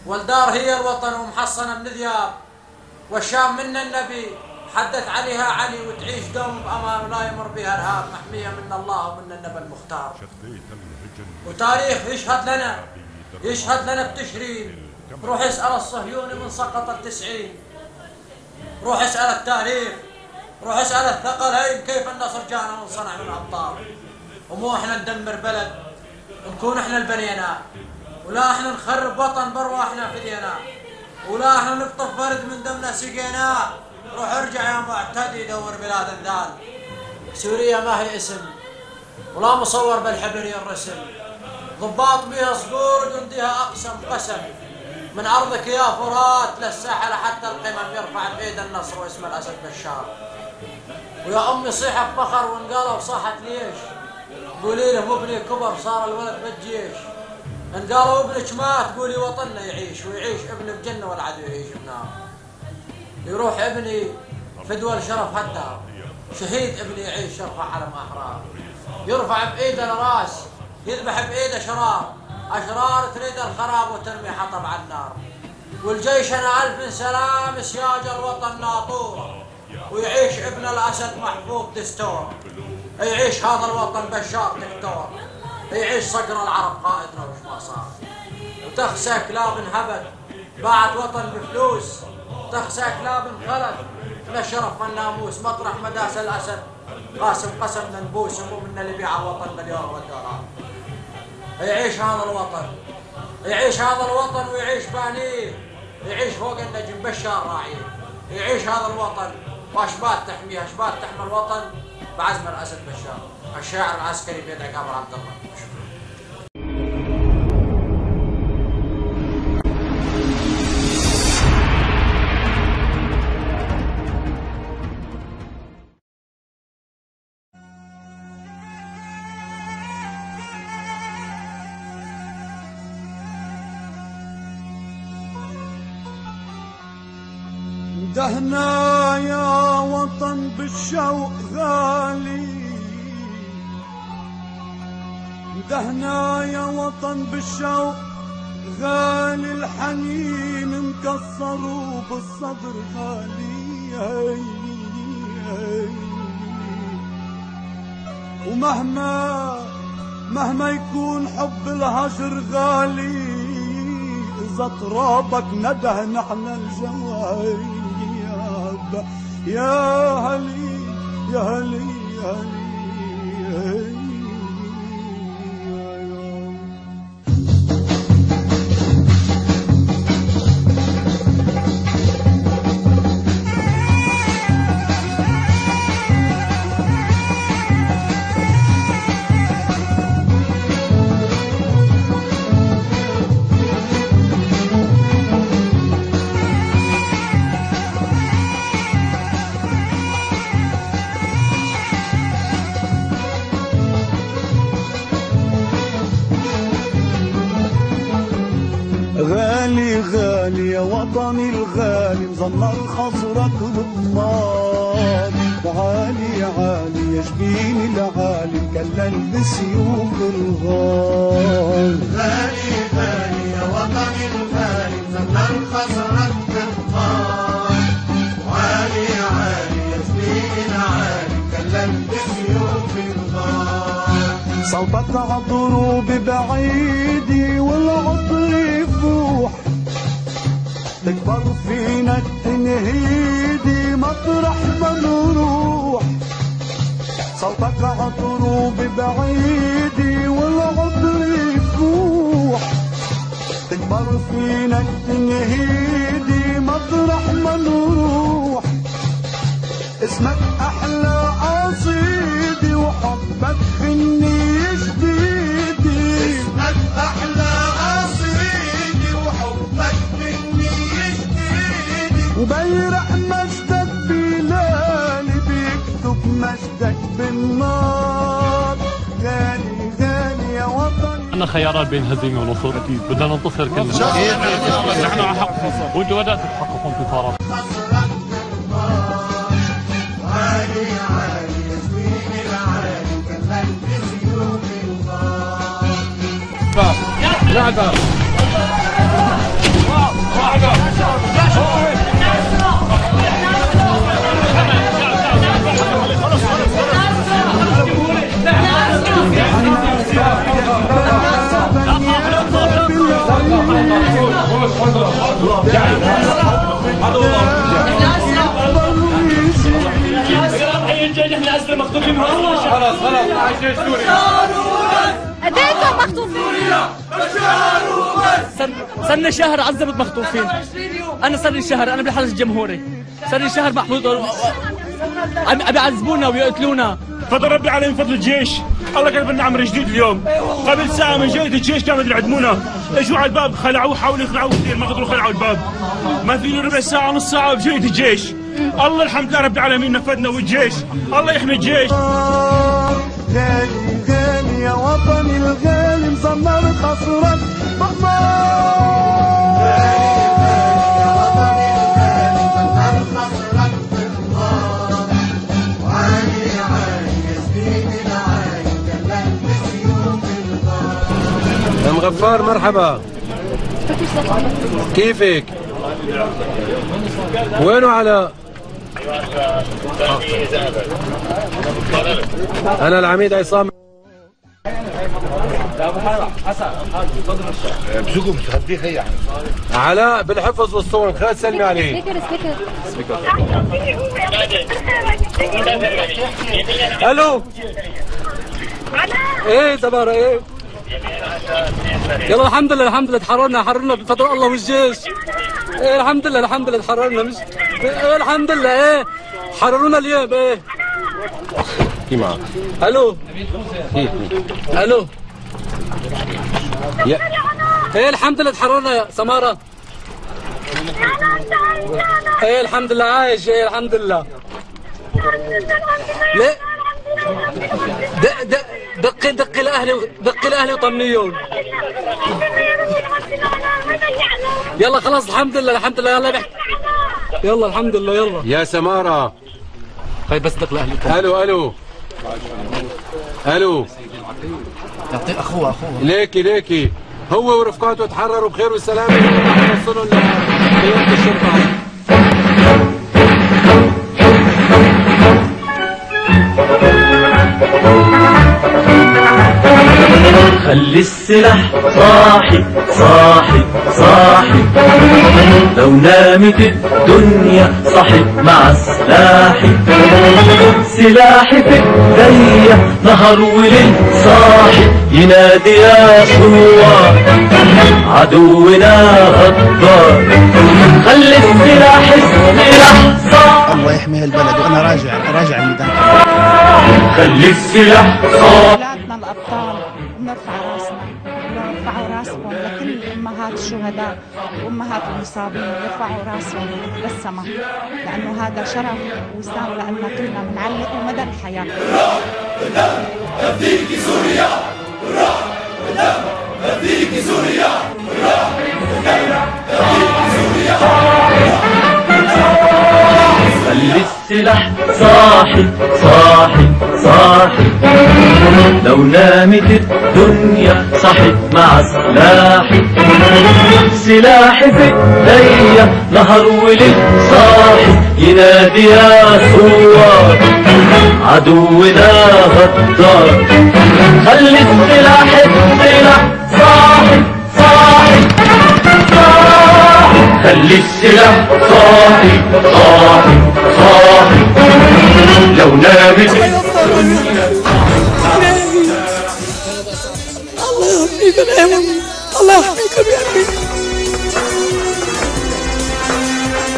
والدار هي الوطن ومحصنة من ذياب، والشام منا النبي حدث عليها علي، وتعيش دوم بأمان ولا يمر بها إرهاب، محمية من الله ومن النبي المختار. وتاريخ يشهد لنا بتشرين. روح اسأل الصهيوني من سقط التسعين، روح اسأل التاريخ، روح اسأل الثقلين كيف النصر جانا ونصنع من أبطال. ومو احنا ندمر بلد نكون احنا البنينا، ولا احنا نخرب وطن برواحنا فدينا، ولا احنا نقطف برد من دمنا سقيناه. روح ارجع يا معتدي دور بلاد انذال. سوريا ما هي اسم ولا مصور بالحبر الرسم، ضباط بها صقور جنديها اقسم قسم. من ارضك يا فرات للساحل حتى القمم يرفع بايد النصر واسم الاسد بشار. ويا امي صيحه بفخر وانقالوا صاحت ليش، قولي له ابني كبر صار الولد بالجيش. ان قالوا ابنك مات قولي وطننا يعيش، ويعيش ابني بجنه والعدو يعيش بنار. يروح ابني فدوى الشرف هالدار، شهيد ابني يعيش يرفع علم احرار. يرفع بايده الراس يذبح بايده شرار، اشرار تريد الخراب وترمي حطب على النار. والجيشنا الف سلام سياج الوطن ناطور، ويعيش ابن الاسد محفوظ دستور. يعيش هذا الوطن بشار دكتور، يعيش صقر العرب قائدنا وش ما صار. وتخسى كلاب انهبت باعت وطن بفلوس، تخسى كلاب انخلت من الشرف والناموس. مطرح مداس الاسد قاسم قسم ننبوس، ومنا اللي بيع الوطن باليورو والدولار. يعيش هذا الوطن، يعيش هذا الوطن ويعيش بانيه، يعيش فوق النجم بشار راعيه. يعيش هذا الوطن واشبات تحميه، اشبات تحمي الوطن بعزم الاسد بشار. الشاعر العسكري بيد عقاب عبد الله. دهنا يا وطن بالشوق غالي، دهنا يا وطن بالشوق غالي. الحنين مكسر وبالصدر غالي. ومهما يكون حب الهجر غالي، إذا ترابك نده نحن الجواري. يا هلي يا هلي يا هلي. غالي غالي يا وطني الغالي، مزمر خصرك بالنار. وعالي عالي يا جبين العالي مكلل بسيوف الغار. غالي غالي يا وطني الغالي، مزمر خصرك بالنار. وعالي عالي يا جبين العالي مكلل بسيوف الغار. صوبك عالضروب بعيدي والعطر يفوح، تكبر فينا التنهيدي مطرح ما نروح. صوبك عالضروب بعيدي والعطر يفوح، تكبر فينا التنهيدي مطرح ما نروح. اسمك احلى قصيدي وحبك غني جديدي. اسمك احلى قصيدي وحبك غني جديدي. وبيرق مجدك بلالي بيكتب مجدك بالنار. غالي غالي يا وطني. عندنا خيارات بين هزيمه ونصر، اكيد بدنا ننتصر كلنا. نحن على حق وانتم بدأتوا تحققوا انتصارات. يا الباب خلاص عايش سوريا. أديكم مخطوفين. صار لي شهر عذبت مخطوفين. أنا صار لي شهر، أنا بالحرس الجمهوري. صار لي شهر محبوس، عم بيعذبونا ويقتلونا. فضل ربي عليهم فضل الجيش. الله كتب لنا عمر جديد اليوم. قبل ساعة من جاية الجيش كانوا يعدمونا. اجوا على الباب خلعوه، حاولوا يخلعوه كثير ما قدروا خلعوا الباب. ما في له ربع ساعة نص ساعة بجاية الجيش. الله الحمد لله رب العالمين نفذنا والجيش. الله يحمي الجيش. غالي غالي يا وطني الغالي مزمر خصرك ام غفار مرحبا، كيفك؟ وينه علاء؟ انا العميد عصام. بسوقهم تغديه خي علاء بالحفظ والصون، خالد سلمي عليه. الو. ايه زبارة ايه. يلا الحمد لله تحررنا بفضل الله والجيش. ايه الحمد لله تحررنا مش ايه الحمد لله ايه حررونا اليوم ايه. كي معك؟ الو. الو. ايه الحمد لله تحررنا يا سمارة. ايه الحمد لله عايش. ايه الحمد لله. ليه؟ دقي لاهلي وطمنيون. يلا خلاص الحمد لله يلا بحكي. يلا الحمد لله يلا يا سمارة. هاي بس دق لاهلي. الو يعطيه اخوه ليكي هو ورفقاته تحرروا بخير وسلامه وصلوا لقيادة الشرطة. خلي السلاح صاحي لو نامت الدنيا صحت مع سلاحي في ايديا نهار وليل صاحي ينادي يا ثوار عدونا غدار. خلي السلاح صاحي. الله يحمي البلد وانا راجع الميدان. خلي السلاح صاحي. الأبطال نرفع راسنا، نرفعوا راسهم لكل أمهات الشهداء وأمهات المصابين، يرفعوا راسهم للسماء لأنه هذا شرف وسام لأننا كلنا بنعلقه مدى الحياة. نفديك سوريا نفديك سوريا خلي السلاح صاحي لو نامت الدنيا صحت مع سلاحي في ايديا نهار وليل صاحي ينادي يا ثوار عدونا غدار. خلي السلاح صاحي خلي السلاح صاحي لو نامت الله يحميكم يا أمي.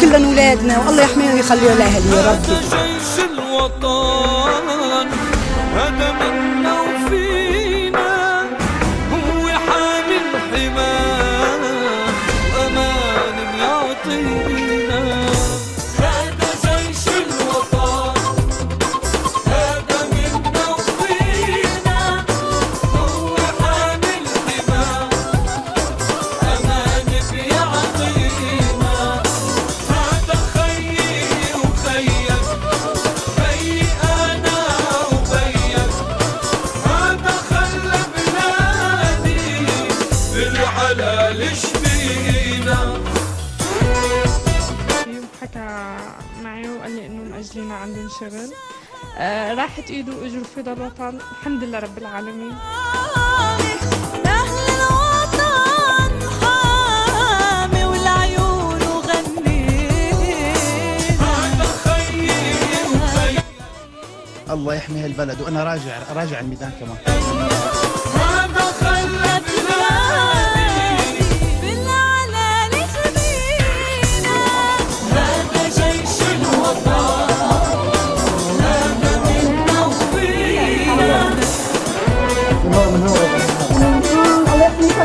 كلنا اولادنا والله يحميهم ويخليهم لاهلي يا ربي. جيش الوطن هذا منا وفينا هو حامي الحماة امان يعطينا. هذا جيش الوطن هذا منا وفينا هو حامي الحماة امان بيعطينا. هذا خيي وخيك خيي انا وبيك هذا خلى بلادي بالحلال شفينا. حكى معي وقال لي انه مأجلين عندهم شغل. راحت ايده واجوا فدا الوطن الحمد لله رب العالمين. الله يحمي هالبلد، وانا راجع الميدان كمان.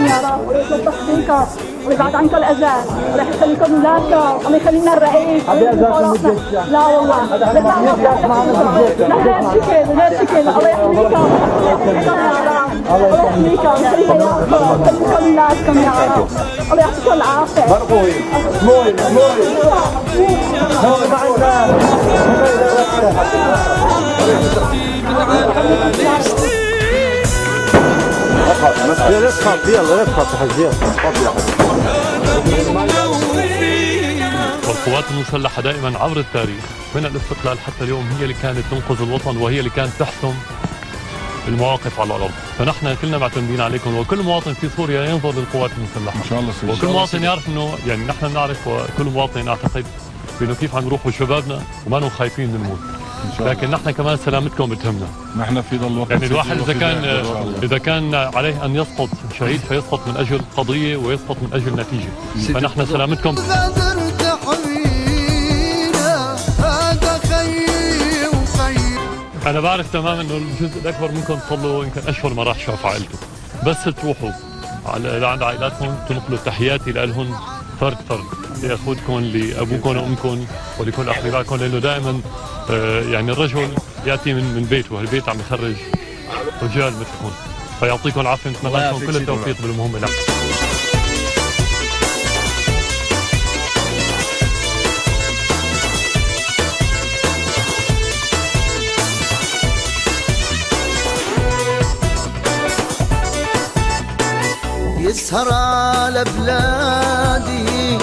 يا رب ويلطف فيكم ويبعد عنكم الاذى وراح يخليكم اولادكم. الله يخلينا الرئيس. لا والله لا غير شكل غير شكل. الله يحميكم يا رب. الله يحميكم يخليكم اولادكم يا رب. الله يعطيكم العافيه. مرقوي موي لا تخاف يلا لا تخاف حجي. والقوات المسلحة دائما عبر التاريخ من الاستقلال حتى اليوم هي اللي كانت تنقذ الوطن، وهي اللي كانت تحسم المواقف على الأرض. فنحن كلنا معتمدين عليكم، وكل مواطن في سوريا ينظر للقوات المسلحة إن شاء الله. وكل مواطن يعرف إنه يعني نحن نعرف، وكل مواطن أعتقد إنه كيف عم نروح وشبابنا وما نحن خايفين من الموت. لكن نحن كمان سلامتكم بتهمنا. نحن في ظل الوقت يعني الواحد إذا كان عليه أن يسقط شهيد فيسقط من أجل قضية ويسقط من أجل نتيجة. فنحن سلامتكم. أنا بعرف تماما إنه الجزء الأكبر منكم صار له يمكن أشهر ما راح شاف عائلته، بس تروحوا لعند عائلاتهم تنقلوا تحياتي لهم فرد لأخوتكم لأبوكم وأمكم ولكل أقربائكم، لأنه دائما يعني الرجل يأتي من بيته، البيت عم يخرج رجال مثلكم. فيعطيكم العافية، نتمنى لكم كل التوفيق بالمهمة لكم. يسهر على بلادي